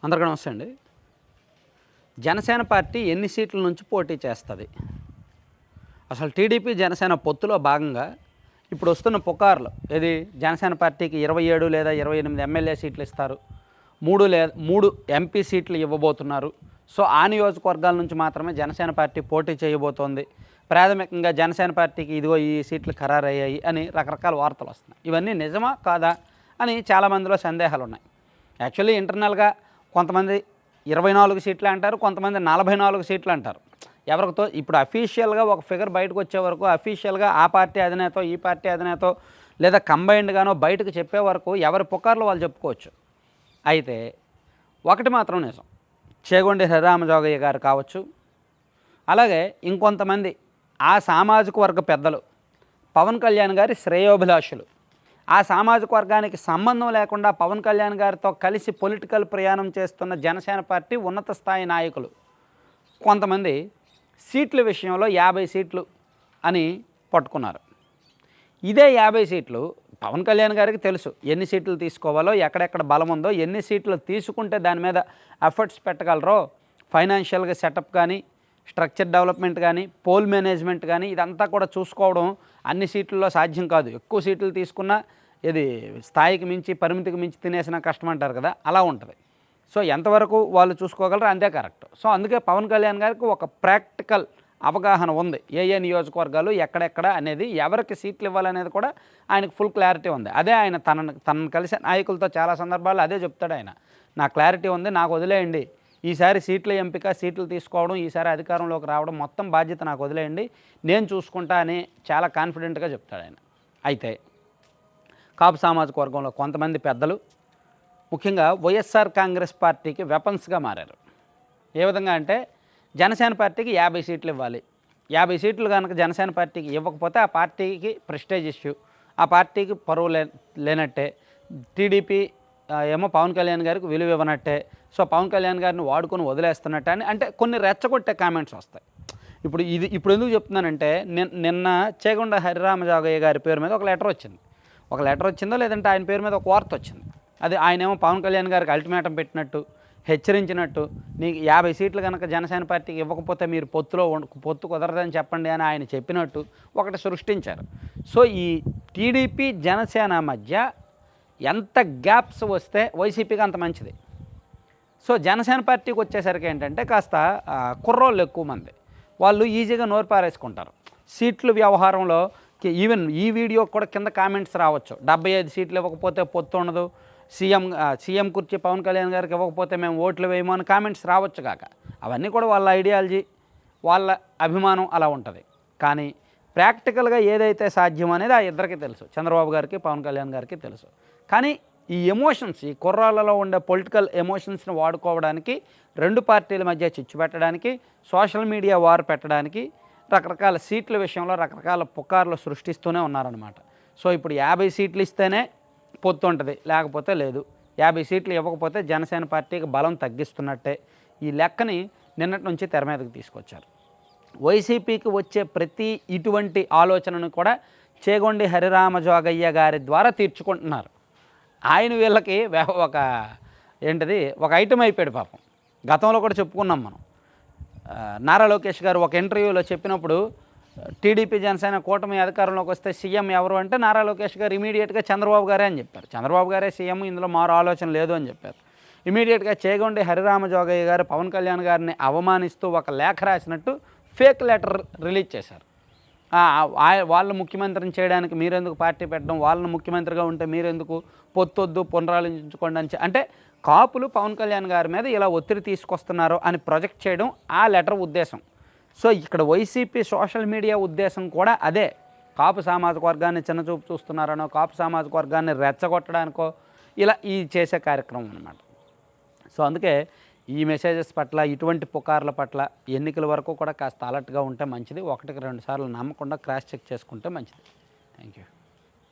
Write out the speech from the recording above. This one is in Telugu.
అందరికీ నమస్తే అండి. జనసేన పార్టీ ఎన్ని సీట్ల నుంచి పోటీ చేస్తుంది? అసలు టీడీపీ జనసేన పొత్తులో భాగంగా ఇప్పుడు వస్తున్న పుకార్లు ఏది జనసేన పార్టీకి 27 లేదా 28 ఎమ్మెల్యే సీట్లు ఇస్తారు, 3 ఎంపీ సీట్లు ఇవ్వబోతున్నారు. సో ఆ నియోజకవర్గాల నుంచి మాత్రమే జనసేన పార్టీ పోటీ చేయబోతోంది. ప్రాథమికంగా జనసేన పార్టీకి ఇదిగో ఈ సీట్లు ఖరారయ్యాయి అని రకరకాల వార్తలు వస్తున్నాయి. ఇవన్నీ నిజమా కాదా అని చాలామందిలో సందేహాలు ఉన్నాయి. యాక్చువల్లీ ఇంటర్నల్గా కొంతమంది 24 సీట్లు అంటారు, కొంతమంది 44 సీట్లు అంటారు. ఎవరితో ఇప్పుడు అఫీషియల్గా ఒక ఫిగర్ బయటకు వచ్చే వరకు అఫీషియల్గా ఆ పార్టీ అధినేతో ఈ పార్టీ అధినేతో లేదా కంబైన్డ్గానో బయటకు చెప్పే వరకు ఎవరి పుకార్లు వాళ్ళు చెప్పుకోవచ్చు. అయితే ఒకటి మాత్రం నిజం, చేగొండి హరిరామజోగయ్య గారు కావచ్చు, అలాగే ఇంకొంతమంది ఆ సామాజిక వర్గ పెద్దలు, పవన్ కళ్యాణ్ గారి శ్రేయోభిలాషులు, ఆ సామాజిక వర్గానికి సంబంధం లేకుండా పవన్ కళ్యాణ్ గారితో కలిసి పొలిటికల్ ప్రయాణం చేస్తున్న జనసేన పార్టీ ఉన్నత స్థాయి నాయకులు కొంతమంది సీట్ల విషయంలో 50 సీట్లు అని పట్టుకున్నారు. ఇదే 50 సీట్లు పవన్ కళ్యాణ్ గారికి తెలుసు ఎన్ని సీట్లు తీసుకోవాలో, ఎక్కడెక్కడ బలం ఉందో, ఎన్ని సీట్లు తీసుకుంటే దాని మీద ఎఫర్ట్స్ పెట్టగలరో, ఫైనాన్షియల్గా సెటప్ కానీ, స్ట్రక్చర్ డెవలప్మెంట్ కానీ, పోల్ మేనేజ్మెంట్ కానీ ఇదంతా కూడా చూసుకోవడం అన్ని సీట్లలో సాధ్యం కాదు. ఎక్కువ సీట్లు తీసుకున్నా ఇది స్థాయికి మించి పరిమితికి మించి తినేసిన కష్టం అంటారు కదా, అలా ఉంటుంది. సో ఎంతవరకు వాళ్ళు చూసుకోగలరు అంతే కరెక్ట్. సో అందుకే పవన్ కళ్యాణ్ గారికి ఒక ప్రాక్టికల్ అవగాహన ఉంది, ఏ ఏ నియోజకవర్గాలు ఎక్కడెక్కడ అనేది, ఎవరికి సీట్లు ఇవ్వాలనేది కూడా ఆయనకు ఫుల్ క్లారిటీ ఉంది. అదే ఆయన తనను కలిసే నాయకులతో చాలా సందర్భాల్లో అదే చెప్తాడు ఆయన, నా క్లారిటీ ఉంది, నాకు వదిలేయండి, ఈసారి సీట్ల ఎంపిక, సీట్లు తీసుకోవడం, ఈసారి అధికారంలోకి రావడం మొత్తం బాధ్యత నాకు వదిలేయండి, నేను చూసుకుంటా అని చాలా కాన్ఫిడెంట్గా చెప్తాడు ఆయన. అయితే కాపు సామాజిక వర్గంలో కొంతమంది పెద్దలు ముఖ్యంగా వైఎస్ఆర్ కాంగ్రెస్ పార్టీకి వెపన్స్గా మారారు. ఏ విధంగా అంటే జనసేన పార్టీకి 50 సీట్లు ఇవ్వాలి, 50 సీట్లు కనుక జనసేన పార్టీకి ఇవ్వకపోతే ఆ పార్టీకి ప్రెస్టేజ్ ఇష్యూ, ఆ పార్టీకి పరువు లేనట్టే, టీడీపీ ఏమో పవన్ కళ్యాణ్ గారికి విలువ ఇవ్వనట్టే, సో పవన్ కళ్యాణ్ గారిని వాడుకొని వదిలేస్తున్నట్టు అని అంటే కొన్ని రెచ్చగొట్టే కామెంట్స్ వస్తాయి. ఇప్పుడు ఎందుకు చెప్తున్నానంటే నిన్న చేగొండ హరిరామజోగయ్య గారి పేరు మీద ఒక లెటర్ వచ్చిందో లేదంటే ఆయన పేరు మీద ఒక వార్త వచ్చింది. అది ఆయనేమో పవన్ కళ్యాణ్ గారికి అల్టిమేటం పెట్టినట్టు, హెచ్చరించినట్టు, నీకు 50 సీట్లు కనుక జనసేన పార్టీకి ఇవ్వకపోతే మీరు పొత్తు కుదరదని చెప్పండి అని ఆయన చెప్పినట్టు ఒకటి సృష్టించారు. సో ఈ టీడీపీ జనసేన మధ్య ఎంత గ్యాప్స్ వస్తే వైసీపీకి అంత మంచిది. సో జనసేన పార్టీకి వచ్చేసరికి ఏంటంటే కాస్త కుర్రోళ్ళు ఎక్కువ మంది, వాళ్ళు ఈజీగా నోరు పారేసుకుంటారు. సీట్ల వ్యవహారంలో ఈవెన్ ఈ వీడియో కూడా కింద కామెంట్స్ రావచ్చు, 75 సీట్లు ఇవ్వకపోతే పొత్తు ఉండదు, సీఎం కుర్చీ పవన్ కళ్యాణ్ గారికి ఇవ్వకపోతే మేము ఓట్లు వేయము అని కామెంట్స్ రావచ్చు కాక, అవన్నీ కూడా వాళ్ళ ఐడియాలజీ, వాళ్ళ అభిమానం అలా ఉంటుంది. కానీ ప్రాక్టికల్గా ఏదైతే సాధ్యం అనేది ఆ ఇద్దరికి తెలుసు, చంద్రబాబు గారికి పవన్ కళ్యాణ్ గారికి తెలుసు. కానీ ఈ ఎమోషన్స్, ఈ కుర్రాళ్ళలో ఉండే పొలిటికల్ ఎమోషన్స్ని వాడుకోవడానికి, రెండు పార్టీల మధ్య చిచ్చు పెట్టడానికి, సోషల్ మీడియా వార్ పెట్టడానికి, రకరకాల సీట్ల విషయంలో రకరకాల పుకార్లు సృష్టిస్తూనే ఉన్నారనమాట. సో ఇప్పుడు 50 సీట్లు ఇస్తేనే పొత్తు ఉంటుంది, లేకపోతే లేదు, 50 సీట్లు ఇవ్వకపోతే జనసేన పార్టీకి బలం తగ్గిస్తున్నట్టే, ఈ లెక్కని నిన్నటి నుంచి తెర మీదకి తీసుకొచ్చారు. వైసీపీకి వచ్చే ప్రతి ఇటువంటి ఆలోచనను కూడా చేగొండి హరిరామజోగయ్య గారి ద్వారా తీర్చుకుంటున్నారు. ఆయన వీళ్ళకి ఒక ఐటమ్ అయిపోయాడు పాపం. గతంలో కూడా చెప్పుకున్నాం మనం, నారా లోకేష్ గారు ఒక ఇంటర్వ్యూలో చెప్పినప్పుడు టీడీపీ జనసేన కూటమి అధికారంలోకి వస్తే సీఎం ఎవరు అంటే నారా లోకేష్ గారు ఇమీడియట్గా చంద్రబాబు గారే అని చెప్పారు. చంద్రబాబు గారే సీఎం, ఇందులో మారు ఆలోచన లేదు అని చెప్పారు. ఇమీడియట్గా చేగొండి హరిరామజోగయ్య గారు పవన్ కళ్యాణ్ గారిని అవమానిస్తూ ఒక లేఖ రాసినట్టు ఫేక్ లెటర్ రిలీజ్ చేశారు. వాళ్ళని ముఖ్యమంత్రిని చేయడానికి మీరెందుకు పార్టీ పెట్టడం, వాళ్ళని ముఖ్యమంత్రిగా ఉంటే మీరెందుకు పొత్తొద్దు, పునరాలోచించుకోండి అని అంటే కాపులు పవన్ కళ్యాణ్ గారి మీద ఇలా ఒత్తిడి తీసుకొస్తున్నారు అని ప్రొజెక్ట్ చేయడం ఆ లెటర్ ఉద్దేశం. సో ఇక్కడ వైసీపీ సోషల్ మీడియా ఉద్దేశం కూడా అదే, కాపు సామాజిక వర్గాన్ని చిన్నచూపు చూస్తున్నారనో, కాపు సామాజిక వర్గాన్ని రెచ్చగొట్టడానికో ఇలా ఈ చేసే కార్యక్రమం అన్నమాట. సో అందుకే ఈ మెసేజెస్ పట్ల, ఇటువంటి పుకార్ల పట్ల ఎన్నికల వరకు కూడా కాస్త అలర్ట్గా ఉంటే మంచిది. 1కి 2 సార్లు నమ్మకుండా క్రాస్ చెక్ చేసుకుంటే మంచిది. Thank you.